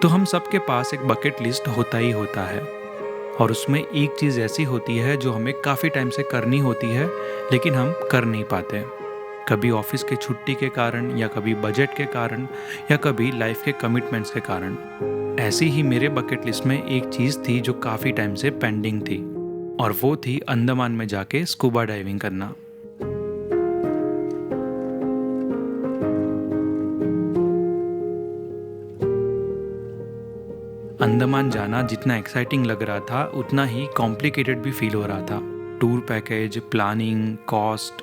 तो हम सबके पास एक बकेट लिस्ट होता ही होता है और उसमें एक चीज़ ऐसी होती है जो हमें काफ़ी टाइम से करनी होती है लेकिन हम कर नहीं पाते। कभी ऑफिस की छुट्टी के कारण या कभी बजट के कारण या कभी लाइफ के कमिटमेंट्स के कारण। ऐसी ही मेरे बकेट लिस्ट में एक चीज़ थी जो काफ़ी टाइम से पेंडिंग थी और वो थी अंडमान में जाके स्कूबा डाइविंग करना। अंडमान जाना जितना एक्साइटिंग लग रहा था उतना ही कॉम्प्लिकेटेड भी फील हो रहा था। Tour package, planning, cost.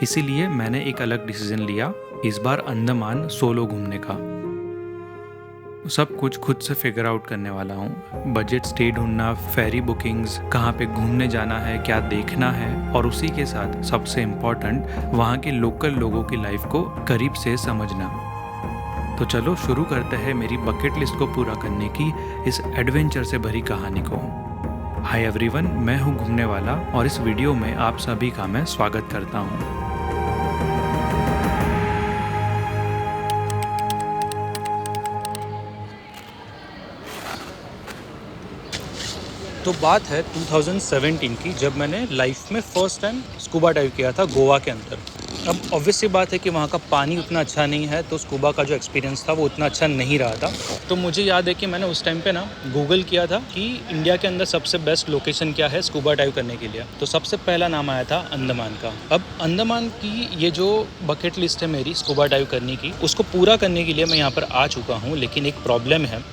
इसीलिए मैंने एक अलग डिसीजन लिया, इस बार अंडमान सोलो घूमने का। सब कुछ खुद से फिगर आउट करने वाला हूँ। बजट, स्टे ढूंढना, फेरी बुकिंग्स, कहाँ पे घूमने जाना है, क्या देखना है और उसी के साथ सबसे इम्पोर्टेंट वहाँ के लोकल लोगों की लाइफ को करीब से समझना। तो चलो शुरू करते हैं मेरी बकेट लिस्ट को पूरा करने की इस एडवेंचर से भरी कहानी को। हाय एवरीवन, मैं हूँ घूमने वाला और इस वीडियो में आप सभी का मैं स्वागत करता हूँ। तो बात है 2017 की, जब मैंने लाइफ में फ़र्स्ट टाइम स्कूबा डाइव किया था गोवा के अंदर। अब ऑब्वियस सी बात है कि वहाँ का पानी उतना अच्छा नहीं है, तो स्कूबा का जो एक्सपीरियंस था वो उतना अच्छा नहीं रहा था। तो मुझे याद है कि मैंने उस टाइम पे ना गूगल किया था कि इंडिया के अंदर सबसे बेस्ट लोकेशन क्या है स्कूबा डाइव करने के लिए। तो सबसे पहला नाम आया था अंडमान का। अब अंडमान की ये जो बकेट लिस्ट है मेरी स्कूबा डाइव करने की, उसको पूरा करने के लिए मैं यहाँ पर आ चुका हूँ, लेकिन एक प्रॉब्लम है।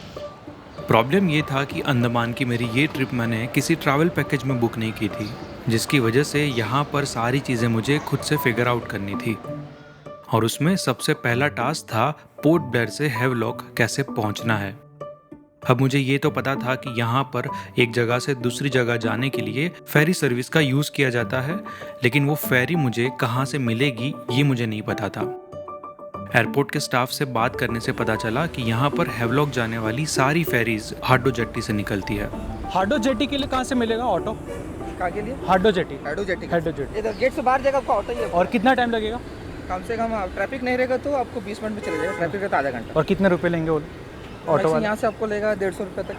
प्रॉब्लम ये था कि अंडमान की मेरी ये ट्रिप मैंने किसी ट्रैवल पैकेज में बुक नहीं की थी, जिसकी वजह से यहाँ पर सारी चीज़ें मुझे खुद से फिगर आउट करनी थी। और उसमें सबसे पहला टास्क था पोर्ट ब्लेयर से हैवलॉक कैसे पहुँचना है। अब मुझे ये तो पता था कि यहाँ पर एक जगह से दूसरी जगह जाने के लिए फेरी सर्विस का यूज़ किया जाता है, लेकिन वो फेरी मुझे कहाँ से मिलेगी ये मुझे नहीं पता था। एयरपोर्ट के स्टाफ से बात करने से पता चला कि यहाँ पर हैवलॉक जाने वाली सारी फेरीज हाडो जेट्टी से निकलती है। हाडो जेट्टी के लिए कहाँ से मिलेगा ऑटो? कहाँ के लिए? हाडो जेट्टी। हाडो जेट्टी। हाडो जेट्टी इधर गेट से बाहर जाएगा आपका ऑटो ही है। और कितना टाइम लगेगा? कम से कम ट्रैफिक नहीं रहेगा तो आपको 20 मिनट में चले जाएगा, ट्रैफिक रहता आधा घंटा। और कितने रुपए लेंगे वो ऑटो वाले? यहाँ से आपको लेगा 150 रुपये तक।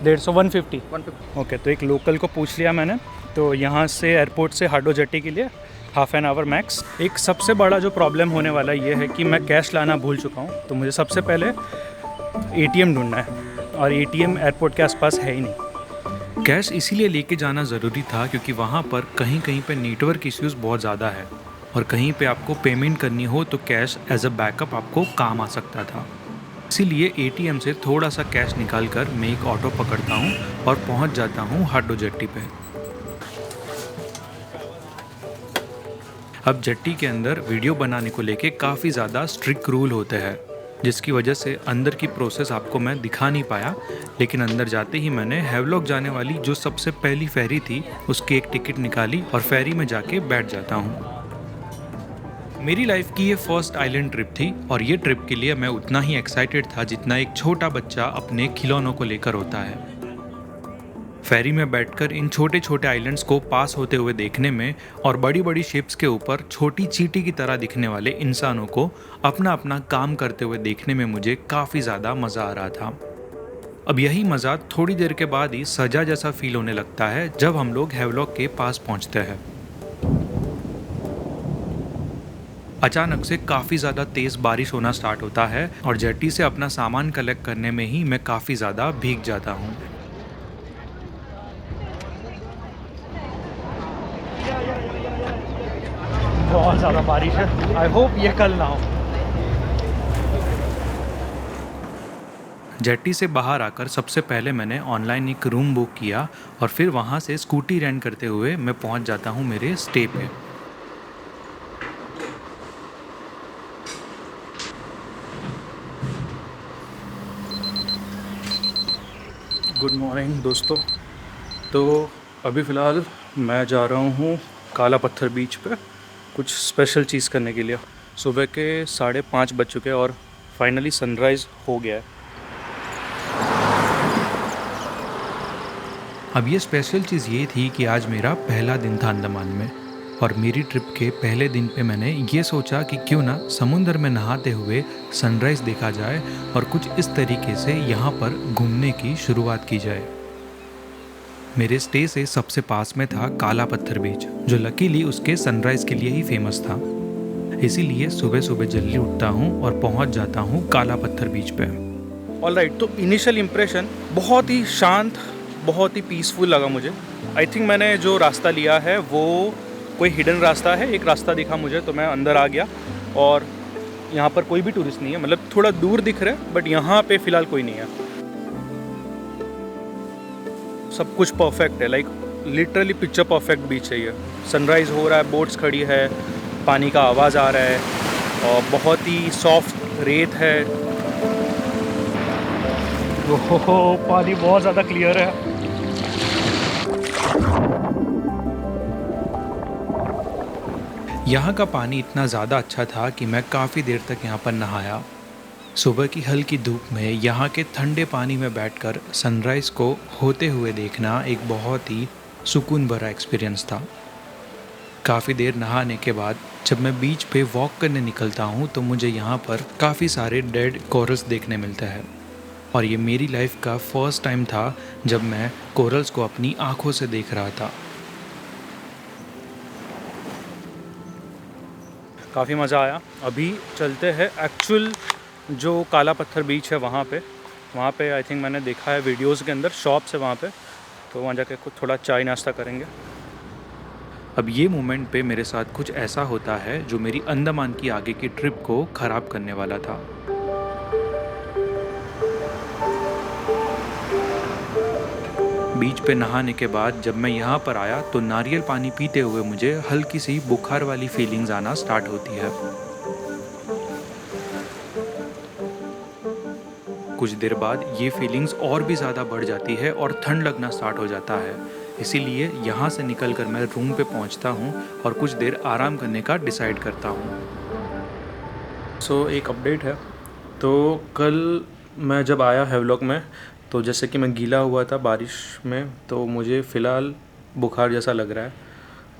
150, 150। 150। ओके, तो एक लोकल को पूछ लिया मैंने। तो यहाँ से एयरपोर्ट से हाडो जेट्टी के लिए हाफ एन आवर मैक्स। एक सबसे बड़ा जो प्रॉब्लम होने वाला ये है कि मैं कैश लाना भूल चुका हूँ, तो मुझे सबसे पहले ATM ढूंढना है और ATM एयरपोर्ट के आसपास है ही नहीं। कैश इसीलिए लेके जाना ज़रूरी था क्योंकि वहाँ पर कहीं कहीं पे नेटवर्क इश्यूज़ बहुत ज़्यादा है और कहीं पे आपको पेमेंट करनी हो तो कैश एज अ बैकअप आपको काम आ सकता था। इसीलिए ATM से थोड़ा सा कैश निकाल कर मैं एक ऑटो पकड़ता हूँ और पहुँच जाता हूँ हाडो जेट्टी पे। अब जेट्टी के अंदर वीडियो बनाने को लेके काफ़ी ज़्यादा स्ट्रिक्ट रूल होते हैं, जिसकी वजह से अंदर की प्रोसेस आपको मैं दिखा नहीं पाया, लेकिन अंदर जाते ही मैंने हैवलॉक जाने वाली जो सबसे पहली फेरी थी उसकी एक टिकट निकाली और फेरी में जाके बैठ जाता हूँ। मेरी लाइफ की ये फर्स्ट आइलैंड ट्रिप थी और ये ट्रिप के लिए मैं उतना ही एक्साइटेड था जितना एक छोटा बच्चा अपने खिलौनों को लेकर होता है। फेरी में बैठकर इन छोटे छोटे आइलैंड्स को पास होते हुए देखने में और बड़ी बड़ी शिप्स के ऊपर छोटी चींटी की तरह दिखने वाले इंसानों को अपना अपना काम करते हुए देखने में मुझे काफ़ी ज़्यादा मज़ा आ रहा था। अब यही मज़ा थोड़ी देर के बाद ही सजा जैसा फील होने लगता है जब हम लोग हैवलॉक के पास पहुंचते हैं। अचानक से काफ़ी ज़्यादा तेज़ बारिश होना स्टार्ट होता है और जेट्टी से अपना सामान कलेक्ट करने में ही मैं काफ़ी ज़्यादा भीग जाता हूँ। बहुत ज़्यादा बारिश है, आई होप ये कल ना हो। जेट्टी से बाहर आकर सबसे पहले मैंने ऑनलाइन एक रूम बुक किया और फिर वहाँ से स्कूटी रेंट करते हुए मैं पहुँच जाता हूँ मेरे स्टे पे। गुड मॉर्निंग दोस्तों। तो अभी फ़िलहाल मैं जा रहा हूँ काला पत्थर बीच पे कुछ स्पेशल चीज़ करने के लिए। सुबह के 5:30 बज चुके हैं और फाइनली सनराइज़ हो गया है। अब ये स्पेशल चीज़ ये थी कि आज मेरा पहला दिन था अंडमान में और मेरी ट्रिप के पहले दिन पे मैंने ये सोचा कि क्यों ना समुंदर में नहाते हुए सनराइज देखा जाए और कुछ इस तरीके से यहाँ पर घूमने की शुरुआत की जाए। मेरे स्टे से सबसे पास में था काला पत्थर बीच, जो लकीली उसके सनराइज के लिए ही फेमस था। इसीलिए सुबह सुबह जल्दी उठता हूँ और पहुँच जाता हूँ काला पत्थर बीच पे। ऑलराइट, तो इनिशियल इम्प्रेशन बहुत ही शांत, बहुत ही पीसफुल लगा मुझे। आई थिंक मैंने जो रास्ता लिया है वो कोई हिडन रास्ता है। एक रास्ता दिखा मुझे तो मैं अंदर आ गया और यहाँ पर कोई भी टूरिस्ट नहीं है, मतलब थोड़ा दूर दिख रहा है बट यहाँ पे फ़िलहाल कोई नहीं है। सब कुछ परफेक्ट है, लाइक लिटरली पिक्चर परफेक्ट बीच है ये। सनराइज़ हो रहा है, बोट्स खड़ी है, पानी का आवाज़ आ रहा है और बहुत ही सॉफ्ट रेत है। ओहो, पानी बहुत ज़्यादा क्लियर है। यहाँ का पानी इतना ज़्यादा अच्छा था कि मैं काफ़ी देर तक यहाँ पर नहाया। सुबह की हल्की धूप में यहाँ के ठंडे पानी में बैठकर सनराइज़ को होते हुए देखना एक बहुत ही सुकून भरा एक्सपीरियंस था। काफ़ी देर नहाने के बाद जब मैं बीच पे वॉक करने निकलता हूँ तो मुझे यहाँ पर काफ़ी सारे डेड कोरल्स देखने मिलते हैं और ये मेरी लाइफ का फर्स्ट टाइम था जब मैं कोरल्स को अपनी आँखों से देख रहा था। काफ़ी मज़ा आया। अभी चलते हैं एक्चुअल जो काला पत्थर बीच है वहाँ पे आई थिंक मैंने देखा है वीडियोस के अंदर शॉप्स है वहाँ पे, तो वहाँ जाके कुछ थोड़ा चाय नाश्ता करेंगे। अब ये मोमेंट पे मेरे साथ कुछ ऐसा होता है जो मेरी अंडमान की आगे की ट्रिप को ख़राब करने वाला था। बीच पे नहाने के बाद जब मैं यहाँ पर आया तो नारियल पानी पीते हुए मुझे हल्की सी बुखार वाली फीलिंग्स आना स्टार्ट होती है। कुछ देर बाद ये फीलिंग्स और भी ज़्यादा बढ़ जाती है और ठंड लगना स्टार्ट हो जाता है। इसीलिए यहाँ से निकलकर मैं रूम पे पहुँचता हूँ और कुछ देर आराम करने का डिसाइड करता हूँ। सो एक अपडेट है, तो कल मैं जब आया हैवलॉक में तो जैसे कि मैं गीला हुआ था बारिश में, तो मुझे फ़िलहाल बुखार जैसा लग रहा है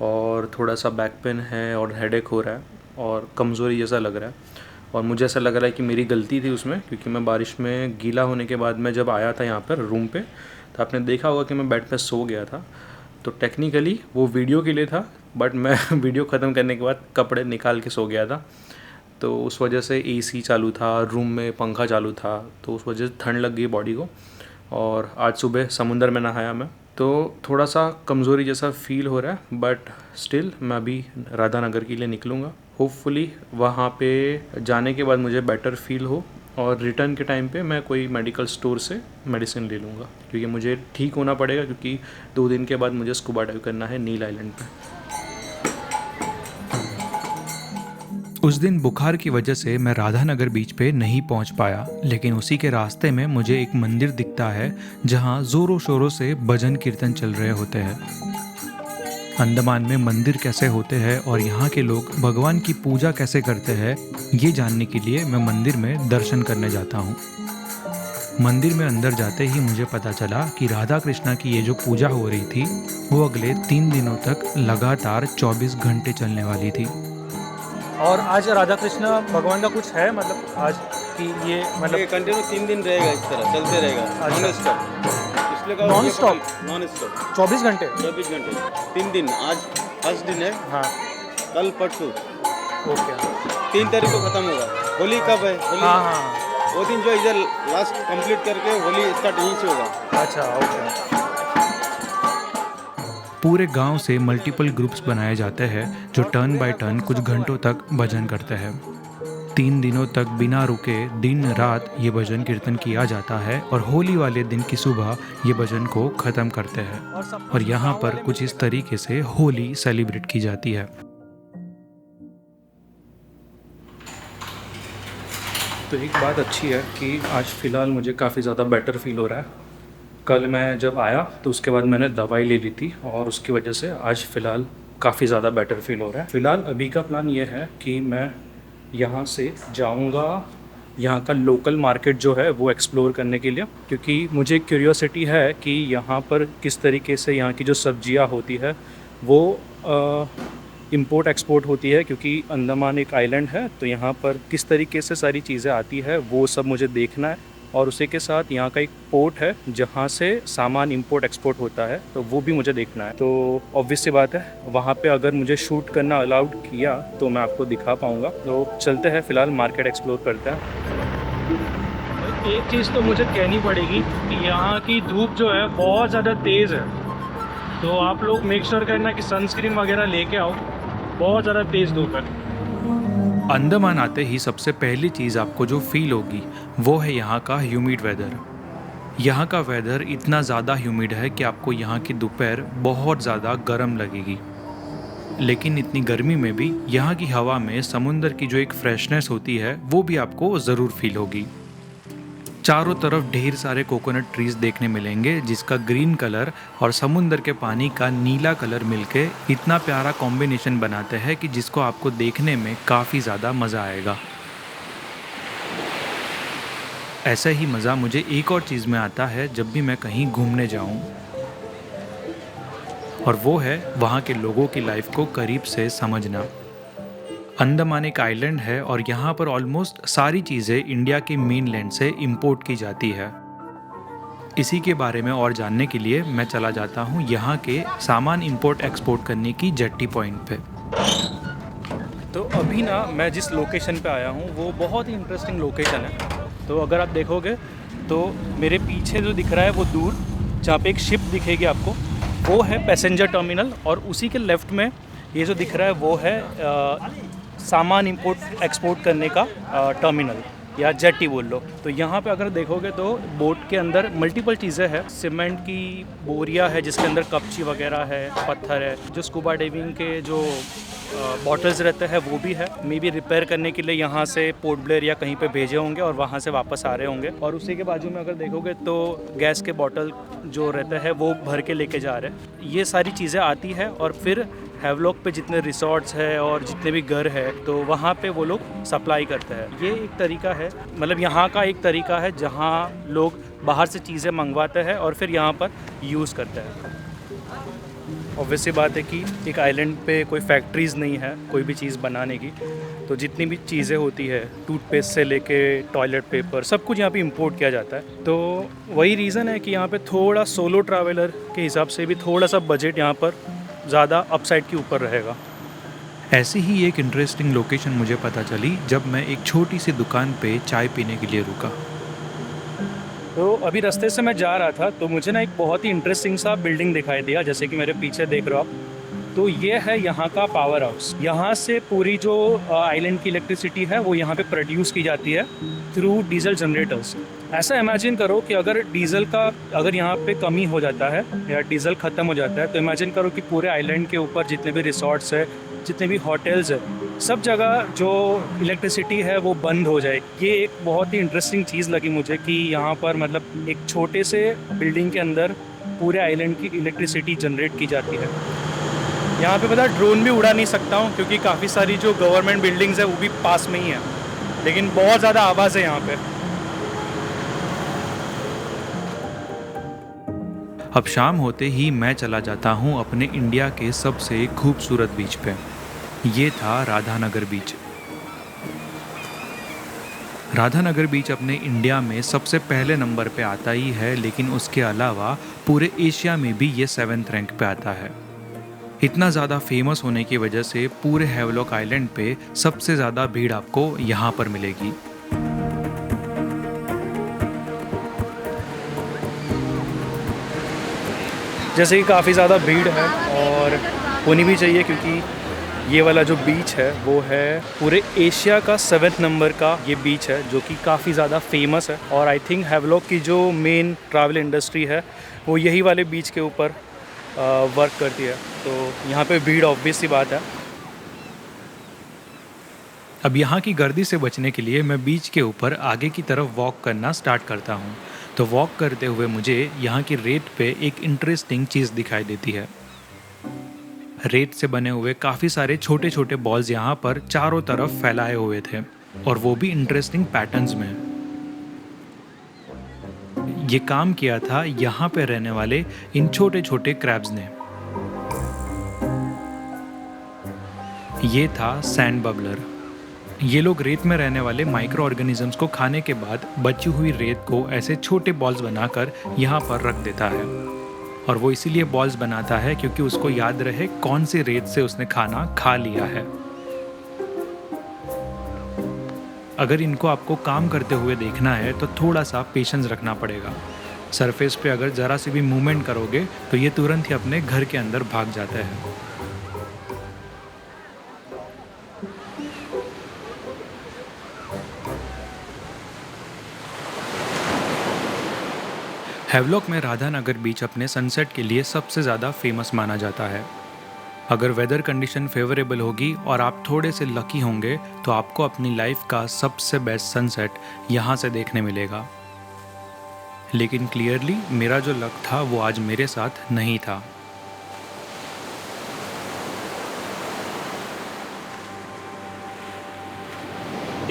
और थोड़ा सा बैक पेन है और हेडेक हो रहा है और कमज़ोरी जैसा लग रहा है। और मुझे ऐसा लग रहा है कि मेरी गलती थी उसमें, क्योंकि मैं बारिश में गीला होने के बाद मैं जब आया था यहाँ पर रूम पे तो आपने देखा होगा कि मैं बेड पे सो गया था। तो टेक्निकली वो वीडियो के लिए था, बट मैं वीडियो ख़त्म करने के बाद कपड़े निकाल के सो गया था, तो उस वजह से एसी चालू था, रूम में पंखा चालू था, तो उस वजह से ठंड लग गई बॉडी को। और आज सुबह समुंदर में नहाया मैं, तो थोड़ा सा कमज़ोरी जैसा फ़ील हो रहा है, बट स्टिल मैं अभी राधानगर के लिए निकलूँगा। होपफुली वहाँ पे जाने के बाद मुझे बेटर फील हो और रिटर्न के टाइम पे मैं कोई मेडिकल स्टोर से मेडिसिन ले लूँगा, क्योंकि मुझे ठीक होना पड़ेगा, क्योंकि 2 दिन के बाद मुझे स्कूबा डाइव करना है नील आइलैंड पे। उस दिन बुखार की वजह से मैं राधानगर बीच पे नहीं पहुंच पाया, लेकिन उसी के रास्ते में मुझे एक मंदिर दिखता है जहां ज़ोरों शोरों से भजन कीर्तन चल रहे होते हैं। अंडमान में मंदिर कैसे होते हैं और यहाँ के लोग भगवान की पूजा कैसे करते हैं, ये जानने के लिए मैं मंदिर में दर्शन करने जाता हूँ। मंदिर में अंदर जाते ही मुझे पता चला कि राधा कृष्णा की ये जो पूजा हो रही थी वो अगले 3 दिनों तक लगातार 24 घंटे चलने वाली थी। और आज राधा कृष्ण भगवान का कुछ है, मतलब आज की ये मतलब कंटिन्यू 3 दिन रहेगा, इस तरह चलते रहेगा नॉन स्टॉप। इसलिए नॉन स्टॉप 24 घंटे 24 घंटे 3 दिन। आज फर्स्ट दिन है, हाँ कल परसों ओके 3 तारीख को खत्म होगा। होली कब है? होली हाँ हाँ वो दिन जो इधर लास्ट कंप्लीट करके होली स्टार्ट यहीं से होगा। अच्छा ओके। पूरे गांव से मल्टीपल ग्रुप्स बनाए जाते हैं जो टर्न बाय टर्न कुछ घंटों तक भजन करते हैं। 3 दिनों तक बिना रुके दिन रात ये भजन कीर्तन किया जाता है और होली वाले दिन की सुबह ये भजन को ख़त्म करते हैं और यहाँ पर कुछ इस तरीके से होली सेलिब्रेट की जाती है। तो एक बात अच्छी है कि आज फ़िलहाल मुझे काफ़ी ज़्यादा बेटर फील हो रहा है। कल मैं जब आया तो उसके बाद मैंने दवाई ले ली थी और उसकी वजह से आज फ़िलहाल काफ़ी ज़्यादा बेटर फील हो रहा है। फ़िलहाल अभी का प्लान ये है कि मैं यहाँ से जाऊँगा यहाँ का लोकल मार्केट जो है वो एक्सप्लोर करने के लिए, क्योंकि मुझे क्यूरियोसिटी है कि यहाँ पर किस तरीके से यहाँ की जो सब्जियाँ होती है वो इंपोर्ट एक्सपोर्ट होती है, क्योंकि अंडमान एक आइलैंड है, तो यहाँ पर किस तरीके से सारी चीज़ें आती है वो सब मुझे देखना है। और उसी के साथ यहाँ का एक पोर्ट है जहाँ से सामान इंपोर्ट एक्सपोर्ट होता है, तो वो भी मुझे देखना है। तो ऑब्वियस सी बात है, वहाँ पे अगर मुझे शूट करना अलाउड किया तो मैं आपको दिखा पाऊँगा। तो चलते हैं, फ़िलहाल मार्केट एक्सप्लोर करते हैं। एक चीज़ तो मुझे कहनी पड़ेगी कि यहाँ की धूप जो है बहुत ज़्यादा तेज़ है, तो आप लोग मेक श्योर करना कि सनस्क्रीन वगैरह लेके आओ, बहुत ज़्यादा तेज़ धूप है। अंडमान आते ही सबसे पहली चीज़ आपको जो फील होगी वो है यहाँ का ह्यूमिड वेदर। यहाँ का वेदर इतना ज़्यादा ह्यूमिड है कि आपको यहाँ की दोपहर बहुत ज़्यादा गर्म लगेगी, लेकिन इतनी गर्मी में भी यहाँ की हवा में समुंदर की जो एक फ्रेशनेस होती है वो भी आपको ज़रूर फील होगी। चारों तरफ ढेर सारे कोकोनट ट्रीज देखने मिलेंगे, जिसका ग्रीन कलर और समुंदर के पानी का नीला कलर मिलके इतना प्यारा कॉम्बिनेशन बनाते हैं कि जिसको आपको देखने में काफ़ी ज़्यादा मज़ा आएगा। ऐसा ही मज़ा मुझे एक और चीज़ में आता है जब भी मैं कहीं घूमने जाऊं, और वो है वहाँ के लोगों की लाइफ को करीब से समझना। अंडमान एक आइलैंड है और यहाँ पर ऑलमोस्ट सारी चीज़ें इंडिया के मेनलैंड से इंपोर्ट की जाती है। इसी के बारे में और जानने के लिए मैं चला जाता हूँ यहाँ के सामान इंपोर्ट एक्सपोर्ट करने की जेट्टी पॉइंट पे। तो अभी ना मैं जिस लोकेशन पे आया हूँ वो बहुत ही इंटरेस्टिंग लोकेशन है। तो अगर आप देखोगे तो मेरे पीछे जो दिख रहा है वो दूर जहाँ पे एक शिप दिखेगी आपको, वो है पैसेंजर टर्मिनल, और उसी के लेफ़्ट में ये जो दिख रहा है वो है सामान इंपोर्ट एक्सपोर्ट करने का टर्मिनल या जेट्टी बोल लो। तो यहाँ पे अगर देखोगे तो बोट के अंदर मल्टीपल चीज़ें हैं। सीमेंट की बोरिया है जिसके अंदर कपची वगैरह है, पत्थर है, जो स्कूबा डाइविंग के जो बॉटल्स रहते हैं वो भी है। मे बी रिपेयर करने के लिए यहाँ से पोर्ट ब्लेयर या कहीं पे भेजे होंगे और वहाँ से वापस आ रहे होंगे। और उसी के बाजू में अगर देखोगे तो गैस के बॉटल जो रहते हैं वो भर के लेके जा रहे हैं। ये सारी चीज़ें आती है और फिर हैवलॉक पे जितने रिसोर्ट्स है और जितने भी घर है तो वहाँ पे वो लोग सप्लाई करते हैं। ये एक तरीका है, मतलब यहाँ का एक तरीका है जहाँ लोग बाहर से चीज़ें मंगवाते हैं और फिर यहाँ पर यूज़ करते हैं। ऑब्वियसली बात है कि एक आइलैंड पे कोई फैक्ट्रीज़ नहीं है कोई भी चीज़ बनाने की, तो जितनी भी चीज़ें होती है टूथपेस्ट से लेके टॉयलेट पेपर सब कुछ यहाँ पे इंपोर्ट किया जाता है। तो वही रीज़न है कि यहाँ पे थोड़ा सोलो ट्रैवलर के हिसाब से भी थोड़ा सा बजट यहाँ पर ज़्यादा अपसाइड के ऊपर रहेगा। ऐसी ही एक इंटरेस्टिंग लोकेशन मुझे पता चली जब मैं एक छोटी सी दुकान पे चाय पीने के लिए रुका। तो अभी रास्ते से मैं जा रहा था तो मुझे ना एक बहुत ही इंटरेस्टिंग सा बिल्डिंग दिखाई दिया, जैसे कि मेरे पीछे देख रहे हो आप। तो ये है यहाँ का पावर हाउस। यहाँ से पूरी जो आइलैंड की इलेक्ट्रिसिटी है वो यहाँ पे प्रोड्यूस की जाती है थ्रू डीजल जनरेटर्स। ऐसा इमेजिन करो कि अगर यहाँ पे कमी हो जाता है या डीजल ख़त्म हो जाता है तो इमेजिन करो कि पूरे आइलैंड के ऊपर जितने भी रिसोर्ट्स है, जितने भी होटल्स है, सब जगह जो इलेक्ट्रिसिटी है वो बंद हो जाए। ये एक बहुत ही इंटरेस्टिंग चीज़ लगी मुझे कि यहाँ पर मतलब एक छोटे से बिल्डिंग के अंदर पूरे आइलैंड की इलेक्ट्रिसिटी जनरेट की जाती है। यहाँ पे पता ड्रोन भी उड़ा नहीं सकता हूँ क्योंकि काफ़ी सारी जो गवर्नमेंट बिल्डिंग्स है वो भी पास में ही है, लेकिन बहुत ज़्यादा आवाज़ है यहाँ पे। अब शाम होते ही मैं चला जाता हूँ अपने इंडिया के सबसे खूबसूरत बीच पे। ये था राधानगर बीच। राधानगर बीच अपने इंडिया में सबसे पहले नंबर पे आता ही है, लेकिन उसके अलावा पूरे एशिया में भी ये 7th रैंक पे आता है। इतना ज़्यादा फेमस होने की वजह से पूरे हैवलॉक आइलैंड पे सबसे ज़्यादा भीड़ आपको यहाँ पर मिलेगी। जैसे कि काफ़ी ज़्यादा भीड़ है और होनी भी चाहिए, क्योंकि ये वाला जो बीच है वो है पूरे एशिया का 7th नंबर का ये बीच है, जो कि काफ़ी ज़्यादा फेमस है। और आई थिंक हैवलॉक की जो मेन ट्रैवल इंडस्ट्री है वो यही वाले बीच के ऊपर वर्क करती है, तो यहाँ पे भीड़ ऑब्वियस सी बात है। अब यहाँ की गर्दी से बचने के लिए मैं बीच के ऊपर आगे की तरफ वॉक करना स्टार्ट करता हूँ। तो वॉक करते हुए मुझे यहाँ की रेत पे एक इंटरेस्टिंग चीज़ दिखाई देती है। रेत से बने हुए काफ़ी सारे छोटे छोटे बॉल्स यहाँ पर चारों तरफ फैलाए हुए थे, और वो भी इंटरेस्टिंग पैटर्न्स में। ये काम किया था यहाँ पे रहने वाले इन छोटे छोटे क्रैब्स ने। ये था सैंड बबलर। ये लोग रेत में रहने वाले माइक्रो ऑर्गेनिजम्स को खाने के बाद बची हुई रेत को ऐसे छोटे बॉल्स बनाकर यहाँ पर रख देता है, और वो इसीलिए बॉल्स बनाता है क्योंकि उसको याद रहे कौन सी रेत से उसने खाना खा लिया है। अगर इनको आपको काम करते हुए देखना है तो थोड़ा सा पेशेंस रखना पड़ेगा। सरफेस पे अगर ज़रा सी भी मूवमेंट करोगे तो ये तुरंत ही अपने घर के अंदर भाग जाते हैं। हैवलॉक में राधानगर बीच अपने सनसेट के लिए सबसे ज़्यादा फेमस माना जाता है। अगर वेदर कंडीशन फेवरेबल होगी और आप थोड़े से लकी होंगे तो आपको अपनी लाइफ का सबसे बेस्ट सनसेट यहाँ से देखने मिलेगा। लेकिन क्लियरली मेरा जो लक था वो आज मेरे साथ नहीं था।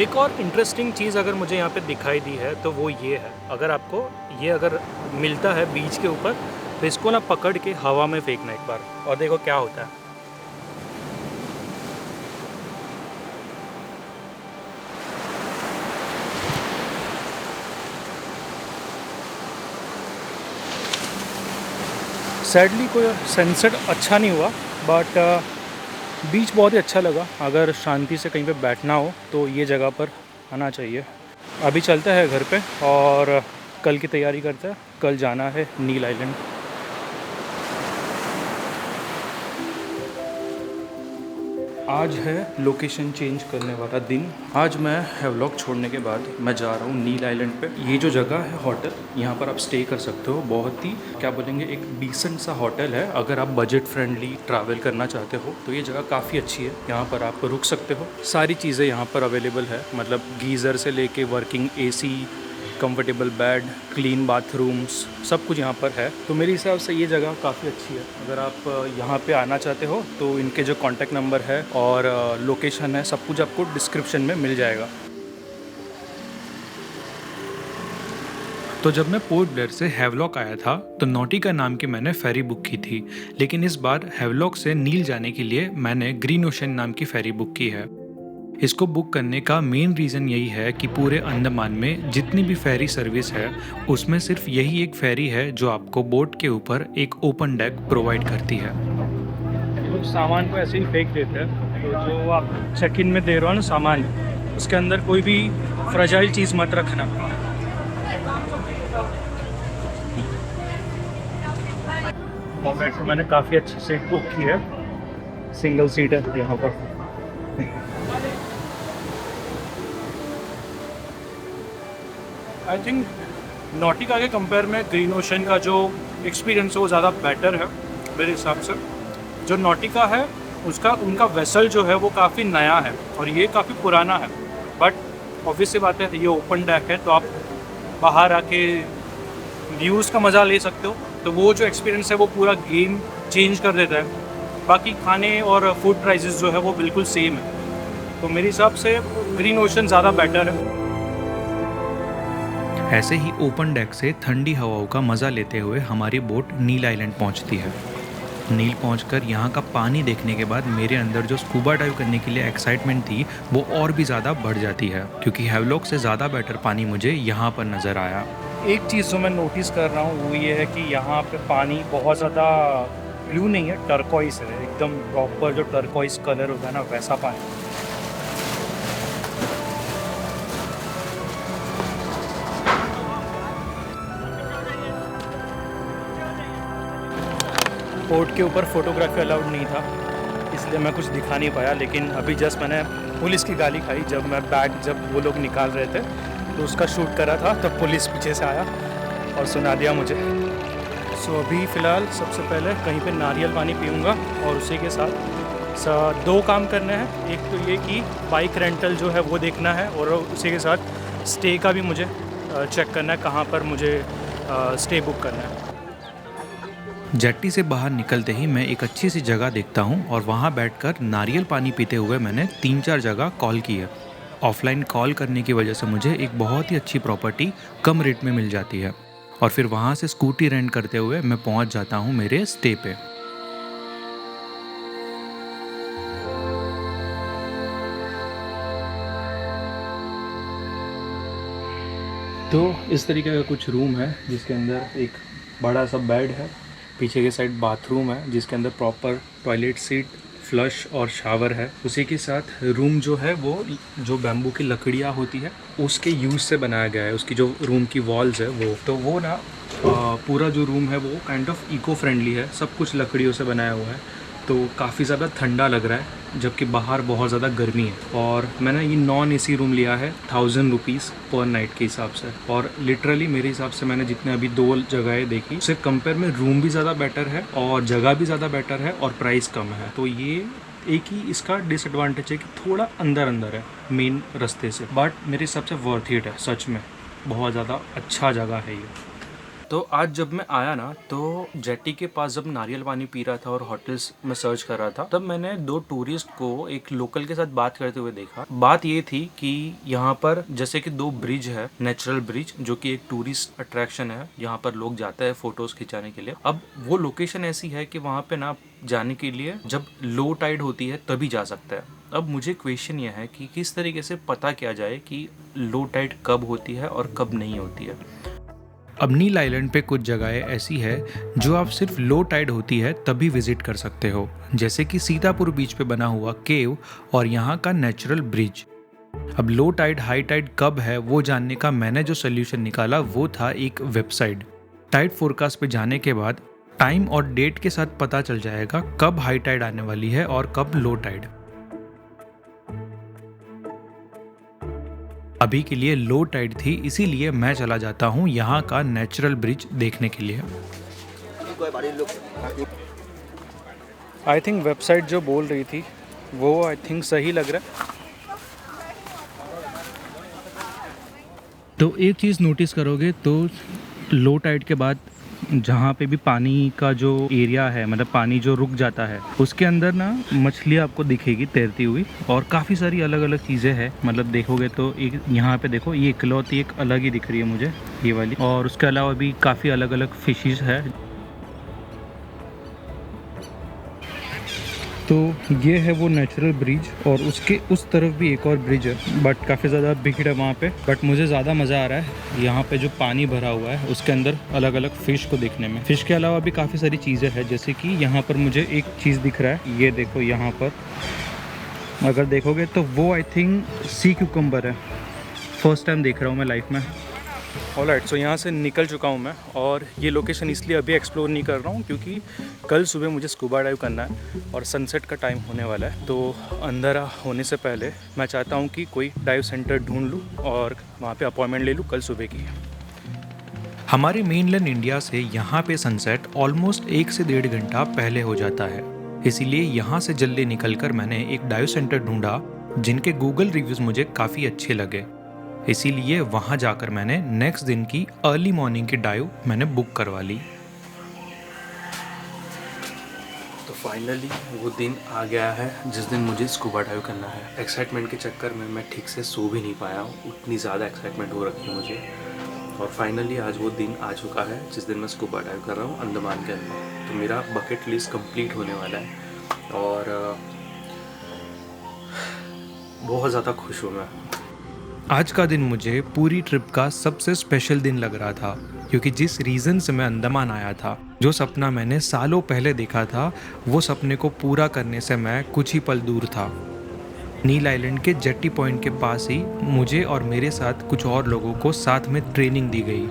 एक और इंटरेस्टिंग चीज़ अगर मुझे यहाँ पे दिखाई दी है तो वो ये है, अगर आपको ये अगर मिलता है बीच के ऊपर तो इसको ना पकड़ के हवा में फेंकना एक बार, और देखो क्या होता है। सैडली कोई सनसेट अच्छा नहीं हुआ, बट बीच बहुत ही अच्छा लगा। अगर शांति से कहीं पे बैठना हो तो ये जगह पर आना चाहिए। अभी चलते हैं घर पे और कल की तैयारी करते हैं। कल जाना है नील आइलैंड। आज है लोकेशन चेंज करने वाला दिन। आज मैं हैवलॉक छोड़ने के बाद मैं जा रहा हूँ नील आइलैंड पे। ये जो जगह है होटल, यहाँ पर आप स्टे कर सकते हो। बहुत ही क्या बोलेंगे, एक डिसेंट सा होटल है। अगर आप बजट फ्रेंडली ट्रैवल करना चाहते हो तो ये जगह काफ़ी अच्छी है। यहाँ पर आप रुक सकते हो। सारी चीज़ें यहाँ पर अवेलेबल है, मतलब गीज़र से लेके working AC, comfortable bed, clean bathrooms, सब कुछ यहाँ पर है। तो मेरे हिसाब से ये जगह काफ़ी अच्छी है। अगर आप यहाँ पे आना चाहते हो तो इनके जो कॉन्टैक्ट नंबर है और लोकेशन है, सब कुछ आपको डिस्क्रिप्शन में मिल जाएगा। तो जब मैं पोर्ट ब्लेयर से हैवलॉक आया था तो नॉटिका नाम की मैंने फेरी बुक की थी, लेकिन इस बार हैवलॉक से नील जाने के लिए मैंने ग्रीन ओशन नाम की फेरी बुक की है। इसको बुक करने का मेन रीज़न यही है कि पूरे अंडमान में जितनी भी फेरी सर्विस है उसमें सिर्फ यही एक फेरी है जो आपको बोट के ऊपर एक ओपन डेक प्रोवाइड करती है। कुछ सामान को ऐसे ही फेंक देते हैं, तो जो आप चेक इन में दे रहे हो ना सामान, उसके अंदर कोई भी फ्रेजाइल चीज़ मत रखना। और मैंने काफ़ी अच्छे से बुक की है, सिंगल सीट है यहाँ पर। आई थिंक नॉटिका के कंपेयर में ग्रीन ओशन का जो एक्सपीरियंस है वो ज़्यादा बेटर है मेरे हिसाब से। जो नॉटिका है उनका वेसल जो है वो काफ़ी नया है और ये काफ़ी पुराना है, बट ऑब्वियसली बात है ये ओपन डेक है तो आप बाहर आके व्यूज़ का मज़ा ले सकते हो। तो वो जो एक्सपीरियंस है वो पूरा गेम चेंज कर देता है। बाकी खाने और फूड प्राइसेस जो है वो बिल्कुल सेम है, तो मेरे हिसाब से ग्रीन ओशन ज़्यादा बेटर है। ऐसे ही ओपन डेक से ठंडी हवाओं का मज़ा लेते हुए हमारी बोट नील आइलैंड पहुंचती है। नील पहुंचकर यहाँ का पानी देखने के बाद मेरे अंदर जो स्कूबा डाइव करने के लिए एक्साइटमेंट थी वो और भी ज़्यादा बढ़ जाती है, क्योंकि हैवलॉक से ज़्यादा बेटर पानी मुझे यहाँ पर नज़र आया। एक चीज़ जो मैं नोटिस कर रहा हूँ वो ये है कि यहाँ पे पानी बहुत ज़्यादा ब्लू नहीं है, टर्कोइस है, एकदम प्रॉपर जो टर्कोइस कलर होता है ना वैसा पानी। बोट के ऊपर फोटोग्राफी अलाउड नहीं था इसलिए मैं कुछ दिखा नहीं पाया, लेकिन अभी जस्ट मैंने पुलिस की गाली खाई जब मैं बैग जब वो लोग निकाल रहे थे तो उसका शूट करा था, तब पुलिस पीछे से आया और सुना दिया मुझे। सो अभी फ़िलहाल सबसे पहले कहीं पे नारियल पानी पीऊँगा और उसी के साथ दो काम करने हैं। एक तो ये कि बाइक रेंटल जो है वो देखना है और उसी के साथ स्टे का भी मुझे चेक करना है कहाँ पर मुझे स्टे बुक करना है। जेट्टी से बाहर निकलते ही मैं एक अच्छी सी जगह देखता हूँ और वहाँ बैठकर नारियल पानी पीते हुए मैंने 3-4 जगह कॉल की है। ऑफलाइन कॉल करने की वजह से मुझे एक बहुत ही अच्छी प्रॉपर्टी कम रेट में मिल जाती है और फिर वहाँ से स्कूटी रेंट करते हुए मैं पहुँच जाता हूँ मेरे स्टे पे। तो इस तरीके का कुछ रूम है जिसके अंदर एक बड़ा सा बेड है, पीछे के साइड बाथरूम है जिसके अंदर प्रॉपर टॉयलेट सीट, फ्लश और शावर है। उसी के साथ रूम जो है वो जो बैम्बू की लकड़ियाँ होती है उसके यूज़ से बनाया गया है। उसकी जो रूम की वॉल्स है वो ना पूरा जो रूम है वो काइंड ऑफ इको फ्रेंडली है, सब कुछ लकड़ियों से बनाया हुआ है, तो काफ़ी ज़्यादा ठंडा लग रहा है जबकि बाहर बहुत ज़्यादा गर्मी है। और मैंने ये नॉन एसी रूम लिया है 1000 रुपीज़ पर नाइट के हिसाब से, और लिटरली मेरे हिसाब से मैंने जितने अभी 2 जगहें देखी उससे कंपेयर में रूम भी ज़्यादा बेटर है और जगह भी ज़्यादा बेटर है और प्राइस कम है। तो ये एक ही इसका डिसएडवांटेज है कि थोड़ा अंदर है मेन रास्ते से, बट मेरे हिसाब से वर्थ इट है, सच में बहुत ज़्यादा अच्छा जगह है ये। तो आज जब मैं आया ना तो जेटी के पास जब नारियल पानी पी रहा था और होटल्स में सर्च कर रहा था, तब मैंने 2 टूरिस्ट को एक लोकल के साथ बात करते हुए देखा। बात ये थी कि यहाँ पर जैसे कि 2 ब्रिज है, नेचुरल ब्रिज जो कि एक टूरिस्ट अट्रैक्शन है, यहाँ पर लोग जाते हैं फोटोज खिंचाने के लिए। अब वो लोकेशन ऐसी है कि वहाँ पे ना जाने के लिए जब लो टाइड होती है तभी जा सकता है। अब मुझे क्वेश्चन यह है कि किस तरीके से पता किया जाए कि लो टाइड कब होती है और कब नहीं होती है। अब नील आइलैंड पे कुछ जगहें ऐसी है जो आप सिर्फ लो टाइड होती है तभी विजिट कर सकते हो, जैसे कि सीतापुर बीच पे बना हुआ केव और यहाँ का नेचुरल ब्रिज। अब लो टाइड हाई टाइड कब है वो जानने का मैंने जो सोल्यूशन निकाला वो था एक वेबसाइट। टाइड फोरकास्ट पे जाने के बाद टाइम और डेट के साथ पता चल जाएगा कब हाई टाइड आने वाली है और कब लो टाइड। अभी के लिए लो टाइड थी, इसीलिए मैं चला जाता हूँ यहाँ का नेचुरल ब्रिज देखने के लिए। आई थिंक वेबसाइट जो बोल रही थी वो आई थिंक सही लग रहा है। तो एक चीज़ नोटिस करोगे तो लो टाइड के बाद जहाँ पे भी पानी का जो एरिया है, मतलब पानी जो रुक जाता है, उसके अंदर ना मछली आपको दिखेगी तैरती हुई और काफ़ी सारी अलग अलग चीज़ें हैं। मतलब देखोगे तो एक यहाँ पे देखो ये इकलौती एक अलग ही दिख रही है मुझे, ये वाली, और उसके अलावा भी काफ़ी अलग अलग फिशेस है। तो ये है वो नेचुरल ब्रिज और उसके उस तरफ भी एक और ब्रिज है, बट काफ़ी ज़्यादा भीड़ है वहाँ पे। बट मुझे ज़्यादा मज़ा आ रहा है यहाँ पे जो पानी भरा हुआ है उसके अंदर अलग अलग फ़िश को देखने में। फ़िश के अलावा भी काफ़ी सारी चीज़ें हैं, जैसे कि यहाँ पर मुझे एक चीज़ दिख रहा है, ये देखो यहाँ पर अगर देखोगे तो वो आई थिंक सी क्यूकम्बर है। फर्स्ट टाइम देख रहा हूँ मैं लाइफ में। ऑलराइट, सो यहाँ से निकल चुका हूँ मैं, और ये लोकेशन इसलिए अभी एक्सप्लोर नहीं कर रहा हूँ क्योंकि कल सुबह मुझे स्कूबा डाइव करना है और सनसेट का टाइम होने वाला है। तो अंधेरा होने से पहले मैं चाहता हूँ कि कोई डाइव सेंटर ढूंढ लूँ और वहाँ पे अपॉइंटमेंट ले लूँ कल सुबह की। हमारे मेनलैंड इंडिया से यहाँ पे सनसेट ऑलमोस्ट 1 से 1.5 घंटा पहले हो जाता है, इसीलिए यहाँ से जल्दी निकलकर मैंने एक डाइव सेंटर ढूंढा जिनके गूगल रिव्यूज़ मुझे काफ़ी अच्छे लगे। इसीलिए वहाँ जाकर मैंने नेक्स्ट दिन की अर्ली मॉर्निंग की डाइव मैंने बुक करवा ली। तो फाइनली वो दिन आ गया है जिस दिन मुझे स्कूबा डाइव करना है। एक्साइटमेंट के चक्कर में मैं ठीक से सो भी नहीं पाया हूँ, उतनी ज़्यादा एक्साइटमेंट हो रखी है मुझे। और फाइनली आज वो दिन आ चुका है जिस दिन मैं स्कूबा डाइव कर रहा हूँ अंडमान के अंदर। तो मेरा बकेट लिस्ट कंप्लीट होने वाला है और बहुत ज़्यादा खुश हूँ मैं। आज का दिन मुझे पूरी ट्रिप का सबसे स्पेशल दिन लग रहा था, क्योंकि जिस रीज़न से मैं अंडमान आया था, जो सपना मैंने सालों पहले देखा था, वो सपने को पूरा करने से मैं कुछ ही पल दूर था। नील आइलैंड के जेटी पॉइंट के पास ही मुझे और मेरे साथ कुछ और लोगों को साथ में ट्रेनिंग दी गई।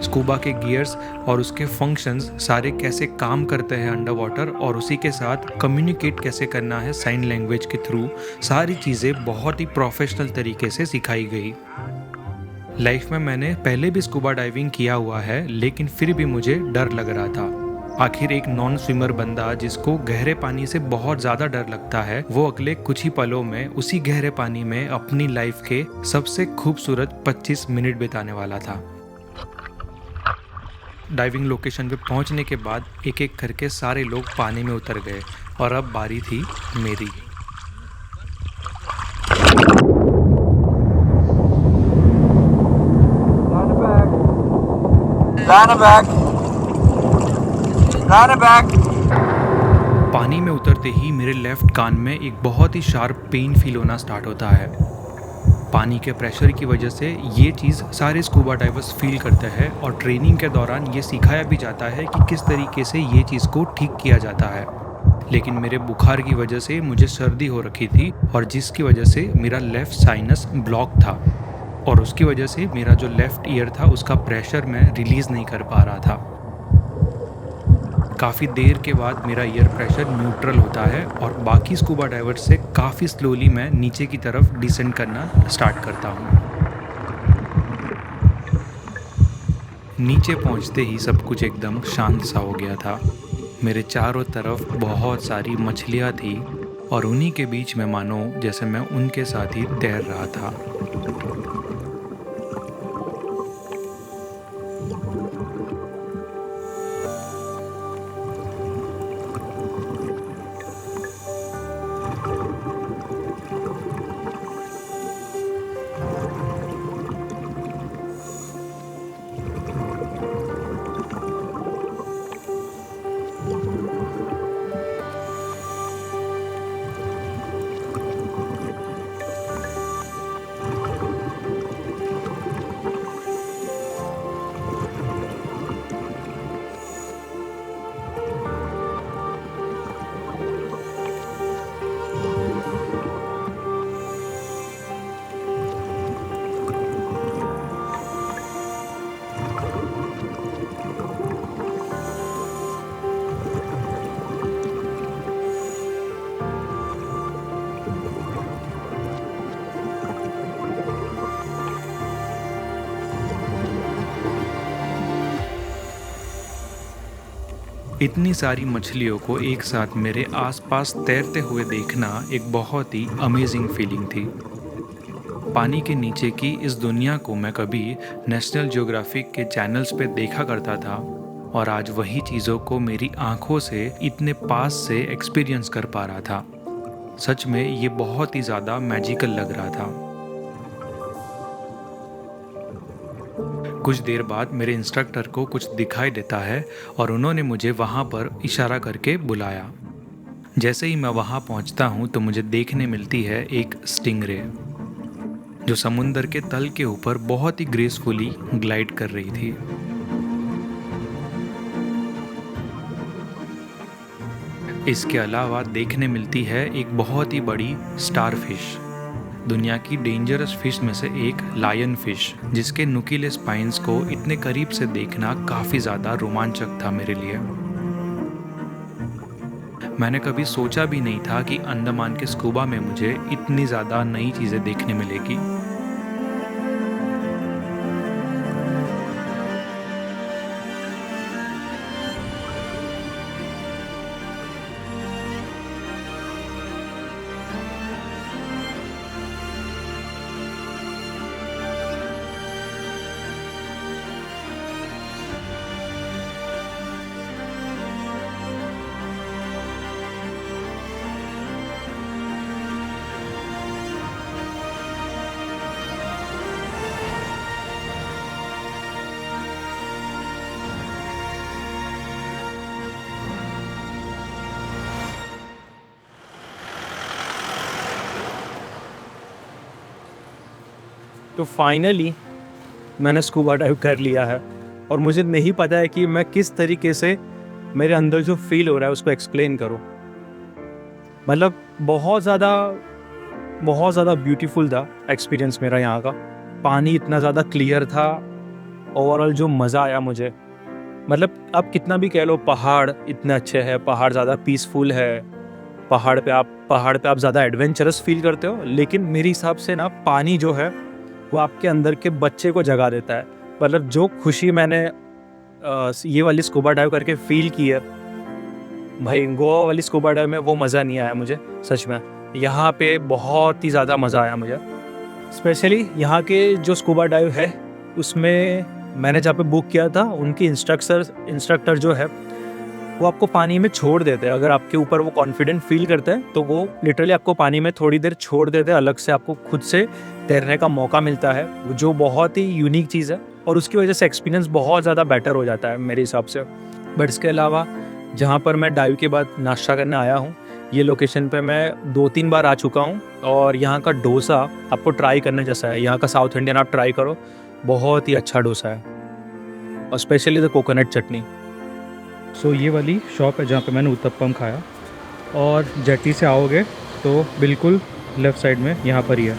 स्कूबा के गियर्स और उसके फंक्शंस सारे कैसे काम करते हैं अंडर वाटर, और उसी के साथ कम्युनिकेट कैसे करना है साइन लैंग्वेज के थ्रू, सारी चीज़ें बहुत ही प्रोफेशनल तरीके से सिखाई गई। लाइफ में मैंने पहले भी स्कूबा डाइविंग किया हुआ है, लेकिन फिर भी मुझे डर लग रहा था। आखिर एक नॉन स्विमर बंदा जिसको गहरे पानी से बहुत ज़्यादा डर लगता है, वो अगले कुछ ही पलों में उसी गहरे पानी में अपनी लाइफ के सबसे खूबसूरत 25 मिनट बिताने वाला था। डाइविंग लोकेशन पे पहुंचने के बाद एक एक करके सारे लोग पानी में उतर गए और अब बारी थी मेरी। पानी में उतरते ही मेरे लेफ्ट कान में एक बहुत ही शार्प पेन फील होना स्टार्ट होता है। पानी के प्रेशर की वजह से ये चीज़ सारे स्कूबा डाइवर्स फील करते हैं और ट्रेनिंग के दौरान ये सिखाया भी जाता है कि किस तरीके से ये चीज़ को ठीक किया जाता है। लेकिन मेरे बुखार की वजह से मुझे सर्दी हो रखी थी और जिसकी वजह से मेरा लेफ़्ट साइनस ब्लॉक था और उसकी वजह से मेरा जो लेफ़्ट ईयर था उसका प्रेशर मैं रिलीज़ नहीं कर पा रहा था। काफ़ी देर के बाद मेरा ईयर प्रेशर न्यूट्रल होता है और बाकी स्कूबा डाइवर्स से काफ़ी स्लोली मैं नीचे की तरफ डिसेंड करना स्टार्ट करता हूँ। नीचे पहुँचते ही सब कुछ एकदम शांत सा हो गया था। मेरे चारों तरफ बहुत सारी मछलियाँ थी और उन्हीं के बीच में मानो जैसे मैं उनके साथ ही तैर रहा था। इतनी सारी मछलियों को एक साथ मेरे आसपास तैरते हुए देखना एक बहुत ही अमेजिंग फीलिंग थी। पानी के नीचे की इस दुनिया को मैं कभी नेशनल ज्योग्राफिक के चैनल्स पे देखा करता था और आज वही चीज़ों को मेरी आंखों से इतने पास से एक्सपीरियंस कर पा रहा था। सच में ये बहुत ही ज़्यादा मैजिकल लग रहा था। कुछ देर बाद मेरे इंस्ट्रक्टर को कुछ दिखाई देता है और उन्होंने मुझे वहाँ पर इशारा करके बुलाया। जैसे ही मैं वहाँ पहुँचता हूँ तो मुझे देखने मिलती है एक स्टिंगरे जो समुंदर के तल के ऊपर बहुत ही ग्रेसफुली ग्लाइड कर रही थी। इसके अलावा देखने मिलती है एक बहुत ही बड़ी स्टारफिश, दुनिया की डेंजरस फिश में से एक लायन फिश, जिसके नुकीले स्पाइन्स को इतने करीब से देखना काफ़ी ज़्यादा रोमांचक था मेरे लिए। मैंने कभी सोचा भी नहीं था कि अंडमान के स्कूबा में मुझे इतनी ज़्यादा नई चीज़ें देखने मिलेगी। तो फाइनली मैंने स्कूबा डाइव कर लिया है और मुझे नहीं पता है कि मैं किस तरीके से मेरे अंदर जो फील हो रहा है उसको एक्सप्लेन करूं। मतलब बहुत ज़्यादा ब्यूटीफुल था एक्सपीरियंस मेरा यहाँ का। पानी इतना ज़्यादा क्लियर था, ओवरऑल जो मज़ा आया मुझे, मतलब आप कितना भी कह लो पहाड़ इतने अच्छे हैं, पहाड़ ज़्यादा पीसफुल है, पहाड़ पे आप ज़्यादा एडवेंचरस फील करते हो, लेकिन मेरे हिसाब से ना पानी जो है वो आपके अंदर के बच्चे को जगा देता है। मतलब जो खुशी मैंने ये वाली स्कूबा डाइव करके फील की है भाई, गोवा वाली स्कूबा डाइव में वो मज़ा नहीं आया मुझे सच में। यहाँ पे बहुत ही ज़्यादा मज़ा आया मुझे। स्पेशली यहाँ के जो स्कूबा डाइव है उसमें मैंने जहाँ पे बुक किया था उनकी इंस्ट्रक्टर जो है वो आपको पानी में छोड़ देते हैं। अगर आपके ऊपर वो कॉन्फिडेंट फील करते हैं तो वो लिटरली आपको पानी में थोड़ी देर छोड़ देते हैं, अलग से आपको खुद से तैरने का मौका मिलता है, जो बहुत ही यूनिक चीज़ है और उसकी वजह से एक्सपीरियंस बहुत ज़्यादा बेटर हो जाता है मेरे हिसाब से। बट इसके अलावा जहाँ पर मैं डाइव के बाद नाश्ता करने आया हूँ, ये लोकेशन पे मैं 2-3 बार आ चुका हूँ और यहाँ का डोसा आपको ट्राई करने जैसा है। यहाँ का साउथ इंडियन आप ट्राई करो, बहुत ही अच्छा डोसा है, और स्पेशली द कोकोनट चटनी। सो ये वाली शॉप है जहाँ पे मैंने उत्तपम खाया, और जेटी से आओगे तो बिल्कुल लेफ़्ट साइड में यहाँ पर ही है।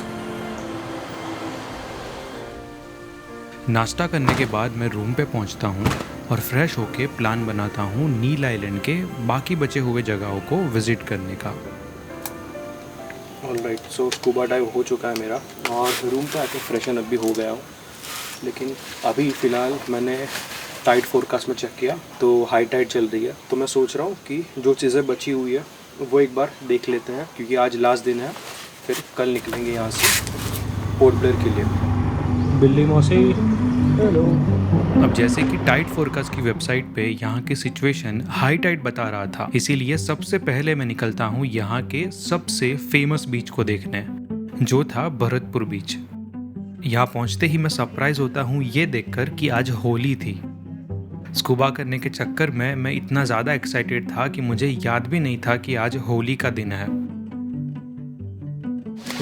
नाश्ता करने के बाद मैं रूम पे पहुंचता हूं और फ्रेश होके प्लान बनाता हूं नील आइलैंड के बाकी बचे हुए जगहों को विज़िट करने का। ऑलराइट, सो स्कूबा डाइव हो चुका है मेरा और रूम पे आके फ्रेशन अप भी हो गया हूँ, लेकिन अभी फ़िलहाल मैंने टाइड फोरकास्ट में चेक किया तो हाई टाइड चल रही है। तो मैं सोच रहा हूँ कि जो चीज़ें बची हुई है वो एक बार देख लेते हैं, क्योंकि आज लास्ट दिन है, फिर कल निकलेंगे यहाँ से पोर्ट ब्लेयर के लिए। बिल्ली मौसी, हेलो। अब जैसे कि टाइड फोरकास्ट की वेबसाइट पे यहाँ की सिचुएशन हाई टाइड बता रहा था, इसीलिए सबसे पहले मैं निकलता हूँ यहाँ के सबसे फेमस बीच को देखने, जो था भरतपुर बीच। यहाँ पहुँचते ही मैं सरप्राइज होता हूँ ये देखकर कि आज होली थी। स्कूबा करने के चक्कर में मैं इतना ज़्यादा एक्साइटेड था कि मुझे याद भी नहीं था कि आज होली का दिन है।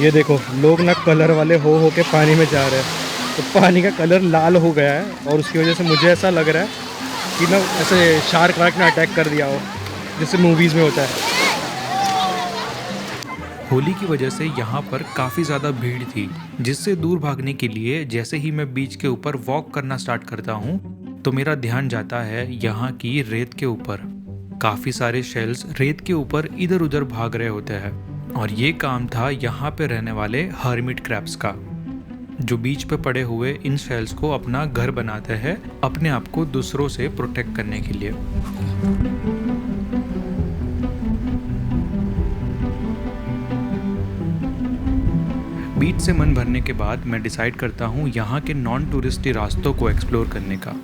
ये देखो, लोग ना कलर वाले हो के पानी में जा रहे हैं, तो पानी का कलर लाल हो गया है, और उसकी वजह से मुझे ऐसा लग रहा है कि ना ऐसे शार्क वार्क ने अटैक कर दिया हो, जैसे मूवीज़ में होता है। होली की वजह से यहाँ पर काफ़ी ज़्यादा भीड़ थी, जिससे दूर भागने के लिए जैसे ही मैं बीच के ऊपर वॉक करना स्टार्ट करता हूँ तो मेरा ध्यान जाता है यहाँ की रेत के ऊपर। काफ़ी सारे शेल्स रेत के ऊपर इधर उधर भाग रहे होते हैं, और ये काम था यहाँ पे रहने वाले हर्मिट क्रैब्स का, जो बीच पे पड़े हुए इन शेल्स को अपना घर बनाते हैं, अपने आप को दूसरों से प्रोटेक्ट करने के लिए। बीच से मन भरने के बाद मैं डिसाइड करता हूँ यहाँ के नॉन टूरिस्टी रास्तों को एक्सप्लोर करने का,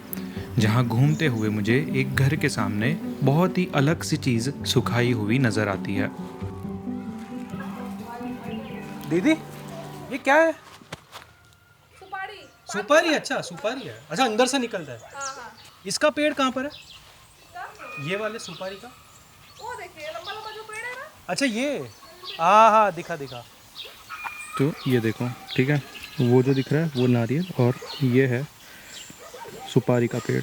जहाँ घूमते हुए मुझे एक घर के सामने बहुत ही अलग सी चीज़ सुखाई हुई नज़र आती है। दीदी, ये क्या है? सुपारी। सुपारी? अच्छा, सुपारी है। अच्छा, अंदर से निकलता है। हाँ। इसका पेड़ कहाँ पर है? ये वाले सुपारी का? वो देखिए लंबा लंबा जो पेड़ है ना। अच्छा, ये हाँ, दिखा। तो ये देखो, ठीक है, वो जो दिख रहा है वो नारियल, और ये है सुपारी का पेड़।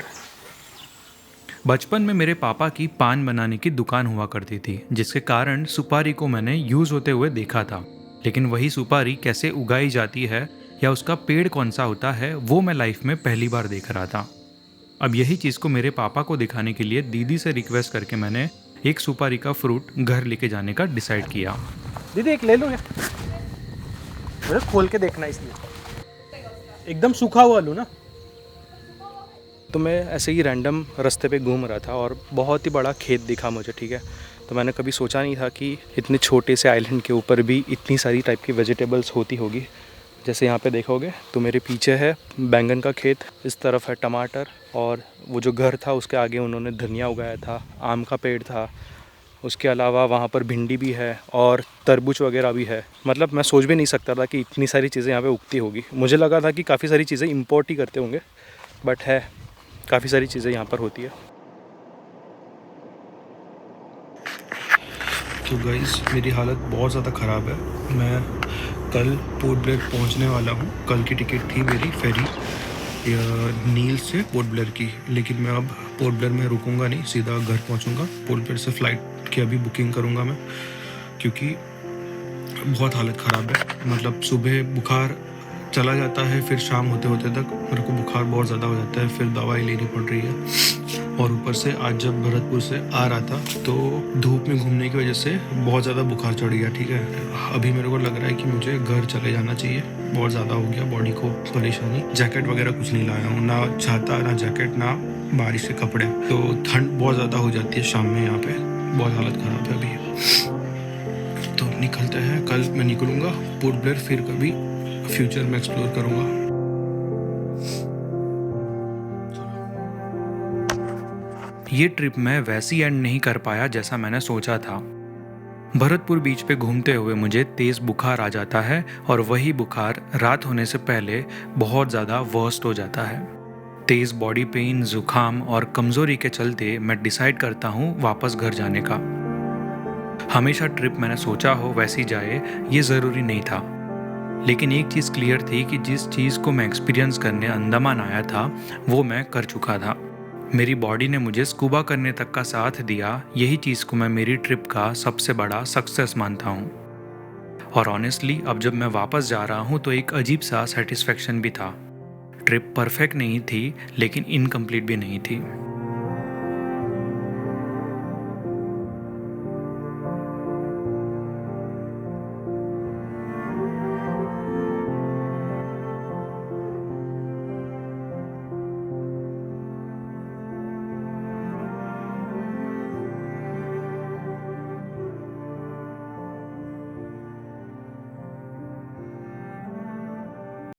बचपन में मेरे पापा की पान बनाने की दुकान हुआ करती थी, जिसके कारण सुपारी को मैंने यूज़ होते हुए देखा था, लेकिन वही सुपारी कैसे उगाई जाती है या उसका पेड़ कौन सा होता है वो मैं लाइफ में पहली बार देख रहा था। अब यही चीज़ को मेरे पापा को दिखाने के लिए दीदी से रिक्वेस्ट करके मैंने एक सुपारी का फ्रूट घर लेके जाने का डिसाइड किया। दीदी, एक ले लो यार, मुझे खोल के देखना, इसलिए एकदम सूखा हुआ लूँ ना। तो मैं ऐसे ही रैंडम रास्ते पे घूम रहा था और बहुत ही बड़ा खेत दिखा मुझे, ठीक है। तो मैंने कभी सोचा नहीं था कि इतने छोटे से आइलैंड के ऊपर भी इतनी सारी टाइप की वेजिटेबल्स होती होगी। जैसे यहाँ पे देखोगे तो मेरे पीछे है बैंगन का खेत, इस तरफ है टमाटर, और वो जो घर था उसके आगे उन्होंने धनिया उगाया था, आम का पेड़ था, उसके अलावा वहाँ पर भिंडी भी है और तरबूज वगैरह भी है। मतलब मैं सोच भी नहीं सकता था कि इतनी सारी चीज़ें यहाँ पे उगती होगी। मुझे लगा था कि काफ़ी सारी चीज़ें इंपोर्ट ही करते होंगे, बट है, काफ़ी सारी चीज़ें यहाँ पर होती है। तो गाइस, मेरी हालत बहुत ज़्यादा ख़राब है। मैं कल पोर्ट ब्लेयर पहुँचने वाला हूँ। कल की टिकट थी मेरी फेरी नील से पोर्ट ब्लेयर की, लेकिन मैं अब पोर्ट ब्लेयर में रुकूंगा नहीं, सीधा घर पहुँचूँगा। पोर्ट ब्लेयर से फ़्लाइट की अभी बुकिंग करूँगा मैं, क्योंकि बहुत हालत ख़राब है। मतलब सुबह बुखार चला जाता है, फिर शाम होते होते तक मेरे को बुखार बहुत ज़्यादा हो जाता है, फिर दवाई लेनी पड़ रही है। और ऊपर से आज जब भरतपुर से आ रहा था तो धूप में घूमने की वजह से बहुत ज़्यादा बुखार चढ़ गया, ठीक है। अभी मेरे को लग रहा है कि मुझे घर चले जाना चाहिए, बहुत ज़्यादा हो गया बॉडी को परेशानी। जैकेट वगैरह कुछ नहीं लाया हूँ, ना छाता, ना जैकेट, ना बारिश के कपड़े। तो ठंड बहुत ज़्यादा हो जाती है शाम में, यहाँ पे बहुत हालत ख़राब है अभी। तो निकलते हैं, कल मैं निकलूँगा पोर्ट ब्लेयर, फिर कभी फ्यूचर में एक्सप्लोर करूँगा। ये ट्रिप मैं वैसी एंड नहीं कर पाया जैसा मैंने सोचा था। भरतपुर बीच पे घूमते हुए मुझे तेज़ बुखार आ जाता है, और वही बुखार रात होने से पहले बहुत ज़्यादा वर्स्ट हो जाता है। तेज़ बॉडी पेन, जुकाम और कमज़ोरी के चलते मैं डिसाइड करता हूँ वापस घर जाने का। हमेशा ट्रिप मैंने सोचा हो वैसी जाए ये ज़रूरी नहीं था, लेकिन एक चीज़ क्लियर थी कि जिस चीज़ को मैं एक्सपीरियंस करने अंडमान आया था वो मैं कर चुका था। मेरी बॉडी ने मुझे स्कूबा करने तक का साथ दिया, यही चीज़ को मैं मेरी ट्रिप का सबसे बड़ा सक्सेस मानता हूँ। और ऑनेस्टली अब जब मैं वापस जा रहा हूँ तो एक अजीब सा सेटिस्फेक्शन भी था। ट्रिप परफेक्ट नहीं थी लेकिन इनकम्प्लीट भी नहीं थी।